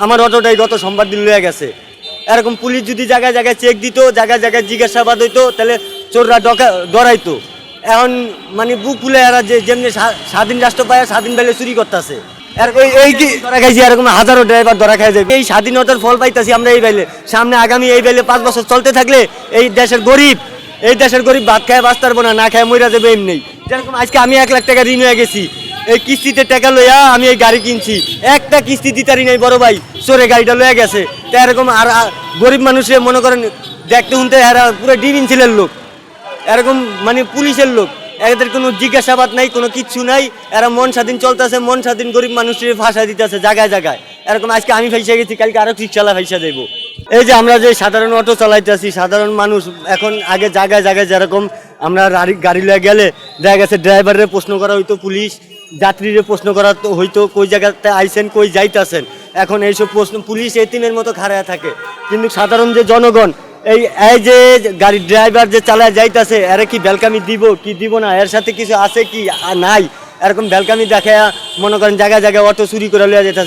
আমার অটোটাই গত সোমবার দিন লয়ে গেছে। এরকম পুলিশ যদি জায়গায় জায়গায় চেক দিত, জায়গায় জায়গায় জিজ্ঞাসাবাদ হইতো, তাহলে চোররা ডরাইতো। এখন মানে বুক ফুলে এরা যেমনি স্বাধীন রাষ্ট্র পায় স্বাধীন বেলে চুরি করতেছে। এই কি ধরা খাইছি, এরকম হাজারো ড্রাইভার ধরা খাই যায়। এই স্বাধীনতার ফল পাইতাছি আমরা এই বেলে, সামনে আগামী এই বেলে 5 বছর চলতে থাকলে এই দেশের গরিব ভাত খায় বাঁচতে পারবো না, না খায় মইরা যাবে এমনি। যেরকম আজকে আমি 1 লাখ টাকা ঋণ হয়ে গেছি, এই কিস্তিতে টাকা লইয়া আমি এই গাড়ি কিনছি, একটা কিস্তি দিতারি নাই বড় ভাই, চোরে গাড়িটা লয়ে গেছে। তো এরকম আর গরিব মানুষের মনে করেন দেখতে শুনতে এরা পুরো ডিভিনশিলের লোক, এরকম মানে পুলিশের লোক, এদের কোনো জিজ্ঞাসাবাদ নাই, কোনো কিচ্ছু নাই। এরা মন স্বাধীন চলতেছে, মন স্বাধীন গরিব মানুষের ভাষা দিতেছে জায়গায় জায়গায়। এরকম আজকে আমি ফাইসা গেছি, কালকে আরো রিক্সাওয়ালা ফাইসা যাইব। এই যে আমরা যে সাধারণ অটো চালাইতেছি, সাধারণ মানুষ এখন আগে জায়গায় জায়গায় যেরকম আমরা গাড়ি লয়ে গেলে দেখা গেছে ড্রাইভারের প্রশ্ন করা হইতো, পুলিশ যাত্রীরে প্রশ্ন করা হইতো কই জায়গাতে আইসেন, কই যাইতেছেন। এখন এইসব প্রশ্ন পুলিশ এতিমের মতো খাড়ায় থাকে, কিন্তু সাধারণ যে জনগণ এই যে গাড়ি ড্রাইভার যে চালায় যাইতেছে, এরা কি বেলকামি দিব কি দিব না, এর সাথে কিছু আছে কি নাই, এরকম বেলকামি দেখে মনে করেন জায়গায় জায়গায় অটো চুরি করে লইয়া যেতেছে।